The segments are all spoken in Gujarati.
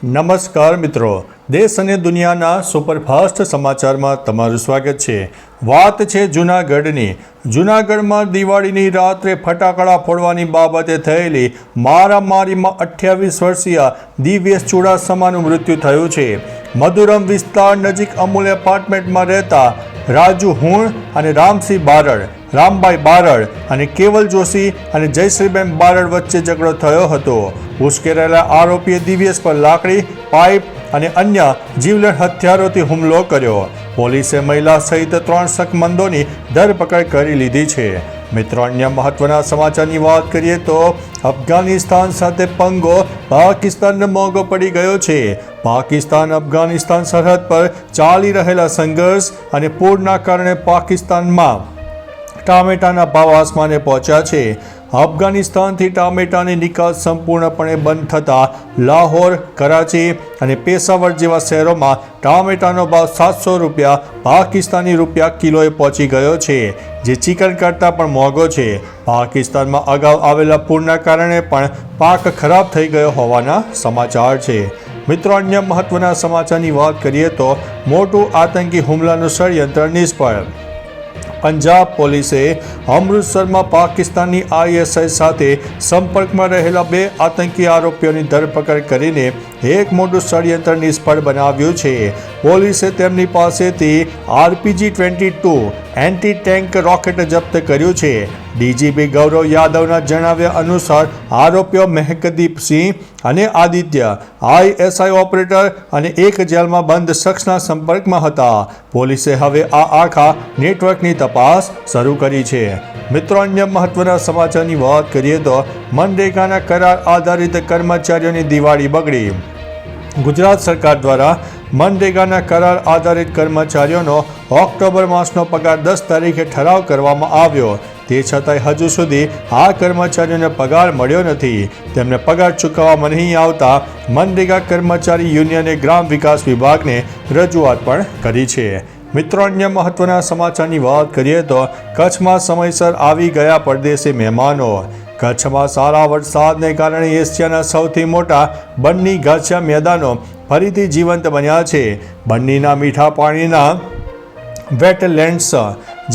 નમસ્કાર મિત્રો, દેશ અને દુનિયાના સુપરફાસ્ટ સમાચારમાં તમારું સ્વાગત છે। વાત છે જૂનાગઢની। જૂનાગઢમાં દિવાળીની રાત્રે ફટાકડા ફોડવાની બાબતે થયેલી મારામારીમાં 28 વર્ષીય દિવ્યેશ ચુડાસમાનું મૃત્યુ થયું છે। મધુરમ વિસ્તાર નજીક અમૂલ એપાર્ટમેન્ટમાં રહેતા રાજુ હુણ અને રામભાઈ બારડ અને કેવલ જોશી અને જયશ્રીબેન બારડ વચ્ચે ઝઘડો થયો હતો। ઉશ્કેરાયેલા આરોપીએ દિવ્યેશ પર લાકડી, પાઇપ અને અન્ય જીવલેણ હથિયારોથી હુમલો કર્યો। પોલીસે મહિલા સહિત 3 શકમંદોની ધરપકડ કરી લીધી છે। મિત્રો, અન્ય મહત્વના સમાચારની વાત કરીએ તો અફઘાનિસ્તાન સાથે પંગો પાકિસ્તાનને મોંઘો પડી ગયો છે। પાકિસ્તાન અફઘાનિસ્તાન સરહદ પર ચાલી રહેલા સંઘર્ષ અને પૂરના કારણે પાકિસ્તાનમાં ટામેટાના ભાવ આસમાને પહોંચ્યા છે। અફઘાનિસ્તાનથી ટામેટાની નિકાસ સંપૂર્ણપણે બંધ થતાં લાહોર, કરાચી અને પેશાવર જેવા શહેરોમાં ટામેટાનો ભાવ 700 રૂપિયા પાકિસ્તાની રૂપિયા કિલોએ પહોંચી ગયો છે, જે ચિકન કરતાં પણ મોંઘો છે। પાકિસ્તાનમાં અગાઉ આવેલા પૂરના કારણે પણ પાક ખરાબ થઈ ગયો હોવાના સમાચાર છે। મિત્રો, અન્ય મહત્વના સમાચારની વાત કરીએ તો મોટું આતંકી હુમલાનું ષડયંત્ર નિષ્ફળ। પંજાબ પોલીસે અમૃતસરમાં પાકિસ્તાની ISI સાથે સંપર્કમાં રહેલા 2 આતંકી આરોપીઓની ધરપકડ કરીને એક મોટું ષડયંત્ર નિષ્ફળ બનાવ્યું છે। પોલીસે તેમની પાસેથી RPG-22 એન્ટી ટેન્ક રોકેટ જપ્ત કર્યું છે। DGP ગૌરવ યાદવના જણાવ્યા અનુસાર આરોપીઓ મહેકદીપસિંહ અને આદિત્ય ISI ઓપરેટર અને એક જેલમાં બંધ શખ્સના સંપર્કમાં હતા। પોલીસે હવે આ આખા નેટવર્કની તપાસ શરૂ કરી છે। મિત્રો, અન્ય મહત્વના સમાચારની વાત કરીએ તો મનરેગાના કરાર આધારિત કર્મચારીઓની દિવાળી બગડી। ગુજરાત સરકાર દ્વારા મનરેગાના કરાર આધારિત કર્મચારીઓનો ઓક્ટોબર માસનો પગાર 10 તારીખે ઠરાવ કરવામાં આવ્યો। તે છતાંય હજુ સુધી આ કર્મચારીઓને પગાર મળ્યો નથી। તેમને પગાર ચૂકવવામાં નહીં આવતા મનરેગા કર્મચારી યુનિયને ગ્રામ વિકાસ વિભાગને રજૂઆત પણ કરી છે। મિત્રો, અન્ય મહત્વના સમાચારની વાત કરીએ તો કચ્છમાં સમયસર આવી ગયા પરદેશી મહેમાનો। કચ્છમાં સારા વરસાદને કારણે એશિયાના સૌથી મોટા બન્ની ગાછિયા મેદાનો ફરીથી જીવંત બન્યા છે। બન્નીના મીઠા પાણીના વેટલેન્ડ્સ,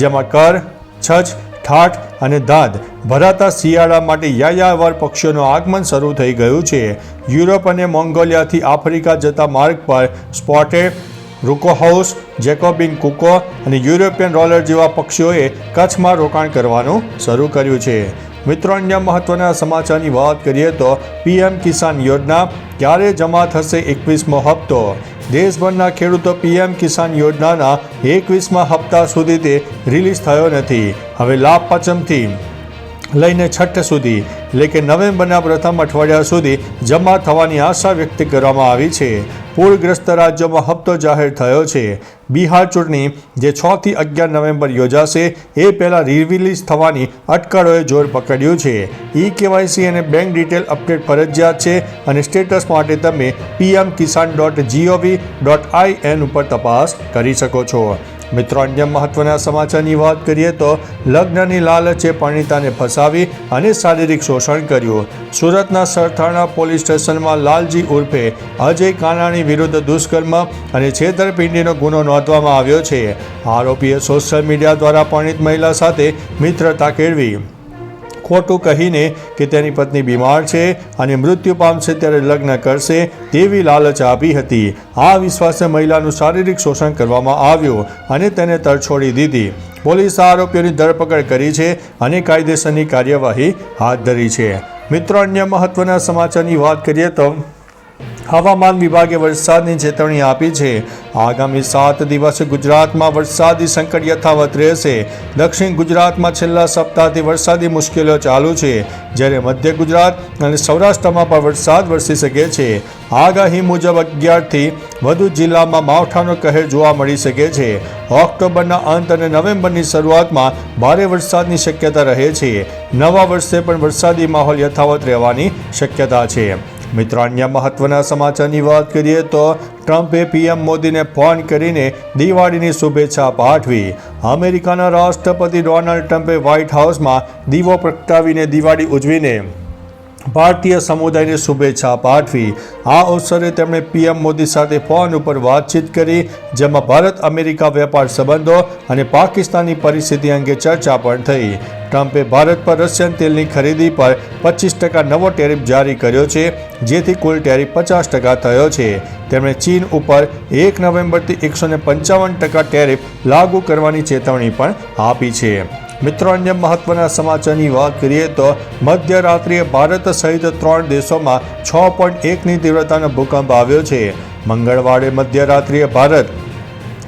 જેમાં કર, છછ, ઠાઠ અને ધાધ ભરાતા શિયાળા માટે યાયાવર પક્ષીઓનું આગમન શરૂ થઈ ગયું છે। યુરોપ અને મોંગોલિયાથી આફ્રિકા જતા માર્ગ પર સ્પોટેડ રૂકોહાઉસ, જેકોબિન કુકો અને યુરોપિયન રોલર જેવા પક્ષીઓએ કચ્છમાં રોકાણ કરવાનું શરૂ કર્યું છે। મિત્રો, અન્ય મહત્વના સમાચારની વાત કરીએ તો PM કિસાન યોજના ક્યારે જમા થશે 21મો હપ્તો? દેશભરના ખેડૂતો PM કિસાન યોજનાના 21મા હપ્તા સુધી તે રિલીઝ થયો નથી। હવે લાભ પાંચમથી લઈને છઠ્ઠ સુધી એટલે કે નવેમ્બરના પ્રથમ અઠવાડિયા સુધી જમા થવાની આશા વ્યક્ત કરવામાં આવી છે। પૂરગ્રસ્ત રાજ્યોમાં હપ્તો જાહેર થયો છે। બિહાર ચૂંટણી જે 6 થી 11 નવેમ્બર યોજાશે એ પહેલાં રિલીઝ થવાની અટકળોએ જોર પકડ્યું છે। eKYC અને બેંક ડિટેલ અપડેટ ફરજિયાત છે અને સ્ટેટસ માટે તમે pmkisan.gov.in ઉપર તપાસ કરી શકો છો। મિત્રો, અન્ય મહત્વના સમાચારની વાત કરીએ તો લગ્નની લાલચે પરિણીતાને ફસાવી અને શારીરિક શોષણ કર્યું। સુરતના સરથાણા પોલીસ સ્ટેશનમાં લાલજી ઉર્ફે અજય કાનાણી વિરુદ્ધ દુષ્કર્મ અને છેતરપિંડીનો ગુનો નોંધવામાં આવ્યો છે। આરોપીએ સોશિયલ મીડિયા દ્વારા પરિણીત મહિલા સાથે મિત્રતા કેળવી, ખોટું કહીને કે તેની પત્ની બીમાર છે અને મૃત્યુ પામશે ત્યારે લગ્ન કરશે તેવી લાલચ આપી હતી। આ વિશ્વાસે મહિલાનું શારીરિક શોષણ કરવામાં આવ્યું અને તેને તરછોડી દીધી। પોલીસે આરોપીઓની ધરપકડ કરી છે અને કાયદેસરની કાર્યવાહી હાથ ધરી છે। મિત્રો, અન્ય મહત્વના સમાચારની વાત કરીએ તો હવામાન વિભાગે વરસાદની ચેતવણી આપી છે। આગામી 7 દિવસ ગુજરાતમાં વરસાદી સંકટ યથાવત રહેશે। દક્ષિણ ગુજરાતમાં છેલ્લા સપ્તાહથી વરસાદી મુશ્કેલીઓ ચાલુ છે, જ્યારે મધ્ય ગુજરાત અને સૌરાષ્ટ્રમાં પણ વરસાદ વરસી શકે છે। આગાહી મુજબ 11થી વધુ જિલ્લામાં માવઠાનો કહેર જોવા મળી શકે છે। ઓક્ટોબરના અંત અને નવેમ્બરની શરૂઆતમાં ભારે વરસાદની શક્યતા રહે છે। નવા વર્ષે પણ વરસાદી માહોલ યથાવત રહેવાની શક્યતા છે। મિત્રો, અન્ય મહત્વના સમાચારની વાત કરીએ તો ટ્રમ્પે PM મોદીને ફોન કરીને દિવાળીની શુભેચ્છા પાઠવી। અમેરિકાના રાષ્ટ્રપતિ ડોનાલ્ડ ટ્રમ્પે વ્હાઇટ હાઉસમાં દીવો પ્રગટાવીને દિવાળી ઉજવીને ભારતીય સમુદાયને શુભેચ્છા પાઠવી. આ અવસરે તેમણે પીએમ મોદી સાથે ફોન ઉપર વાતચીત કરી, જેમાં ભારત અમેરિકા વેપાર સંબંધો અને પાકિસ્તાનની પરિસ્થિતિ અંગે ચર્ચા પણ થઈ. ટ્રમ્પે ભારત પર રશિયન તેલની ખરીદી પર 25% નવો ટેરિફ જારી કર્યો છે, જેથી કુલ ટેરિફ 50% થયો છે. તેમણે ચીન ઉપર 1 નવેમ્બરથી 155% ટેરિફ લાગુ કરવાની ચેતવણી પણ આપી છે. મિત્રો, અન્ય મહત્વના સમાચારની વાત કરીએ તો મધ્યરાત્રિએ ભારત સહિત 3 દેશોમાં 6.1ની તીવ્રતાનો ભૂકંપ આવ્યો છે. મંગળવારે મધ્યરાત્રિએ ભારત,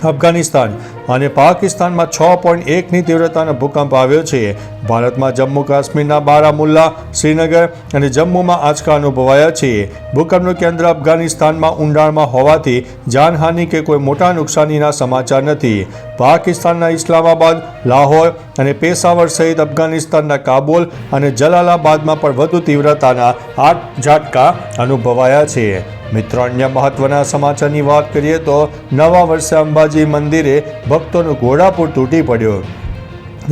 અફઘાનિસ્તાન અને પાકિસ્તાનમાં 6.1ની તીવ્રતાનો ભૂકંપ આવ્યો છે. ભારતમાં જમ્મુ કાશ્મીરના બારામુલ્લા, શ્રીનગર અને જમ્મુમાં આંચકા અનુભવાયા છે. ભૂકંપનું કેન્દ્ર અફઘાનિસ્તાનમાં ઊંડાણમાં હોવાથી જાનહાનિ કે કોઈ મોટા નુકસાનીના સમાચાર નથી. પાકિસ્તાનના ઇસ્લામાબાદ, લાહોર અને પેશાવર સહિત અફઘાનિસ્તાનના કાબુલ અને જલાલાબાદમાં પણ વધુ તીવ્રતાના 8 ઝાટકા અનુભવાયા છે. મિત્રો, અન્ય મહત્વના સમાચારની વાત કરીએ તો નવા વર્ષે અંબાજી મંદિરે ભક્તોનું ઘોડાપૂર તૂટી પડ્યો.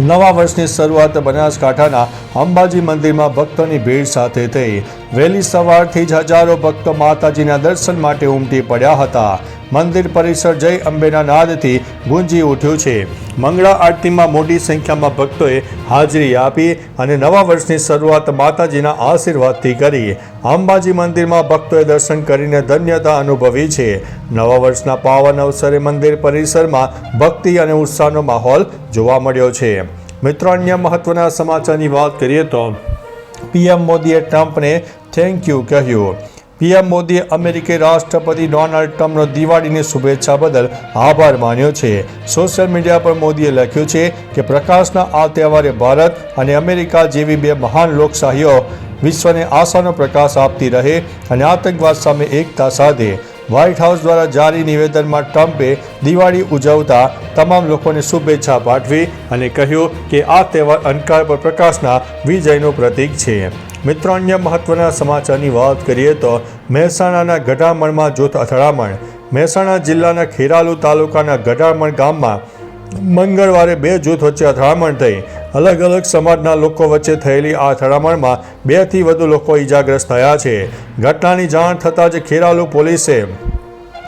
નવા વર્ષની શરૂઆત બનાસકાંઠાના અંબાજી મંદિરમાં ભક્તોની ભીડ સાથે થઈ. વહેલી સવારથી જ હજારો ભક્તો માતાજીના દર્શન માટે ઉમટી પડ્યા હતા. મંદિર પરિસર જય અંબેના નાદથી ગુંજી ઉઠ્યું છે. મંગળા આરતીમાં મોટી સંખ્યામાં ભક્તોએ હાજરી આપી અને નવા વર્ષની શરૂઆત માતાજીના આશીર્વાદથી કરી. અંબાજી મંદિરમાં ભક્તોએ દર્શન કરીને ધન્યતા અનુભવી છે. નવા વર્ષના પાવન અવસરે મંદિર પરિસરમાં ભક્તિ અને ઉત્સાહનો માહોલ જોવા મળ્યો છે. મિત્રો, અન્ય મહત્વના સમાચારની વાત કરીએ તો પીએમ મોદીએ ટ્રમ્પને થેન્ક યુ કહ્યું. પીએમ મોદીએ અમેરિકી રાષ્ટ્રપતિ ડોનાલ્ડ ટ્રમ્પનો દિવાળીની શુભેચ્છા બદલ આભાર માન્યો છે. સોશિયલ મીડિયા પર મોદીએ લખ્યું છે કે પ્રકાશના આ તહેવારે ભારત અને અમેરિકા જેવી બે મહાન લોકશાહીઓ વિશ્વને આશાનો પ્રકાશ આપતી રહે અને આતંકવાદ સામે એકતા સાધે. વ્હાઇટ હાઉસ દ્વારા જારી નિવેદનમાં ટ્રમ્પે દિવાળી ઉજવતા તમામ લોકોને શુભેચ્છા પાઠવી અને કહ્યું કે આ તહેવાર અંધકાર પર પ્રકાશના વિજયનું પ્રતીક છે. મિત્રો, અન્ય મહત્વના સમાચારની વાત કરીએ તો મહેસાણાના ગઢામણમાં જૂથ અથડામણ. મહેસાણા જિલ્લાના ખેરાલુ તાલુકાના ગઢામણ ગામમાં મંગળવારે 2 જૂથ વચ્ચે અથડામણ થઈ. અલગ અલગ સમાજના લોકો વચ્ચે થયેલી આ અથડામણમાં 2થી વધુ લોકો ઈજાગ્રસ્ત થયા છે. ઘટનાની જાણ થતાં જ ખેરાલુ પોલીસે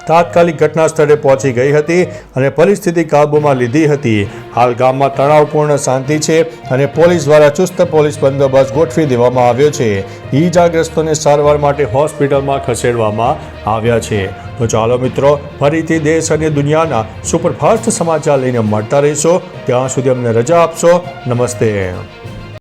તાત્કાલિક ઘટના સ્થળે પહોંચી ગઈ હતી અને પરિસ્થિતિ કાબૂમાં લીધી હતી. હાલ ગામમાં તણાવપૂર્ણ શાંતિ છે અને પોલીસ દ્વારા ચુસ્ત પોલીસ બંદોબસ્ત ગોઠવી દેવામાં આવ્યો છે. ઈજાગ્રસ્તોને સારવાર માટે હોસ્પિટલમાં ખસેડવામાં આવ્યા છે. તો ચાલો મિત્રો, ફરીથી દેશ અને દુનિયાના સુપરફાસ્ટ સમાચાર લઈને મળતા રહીશો. ત્યાં સુધી અમને રજા આપશો. નમસ્તે.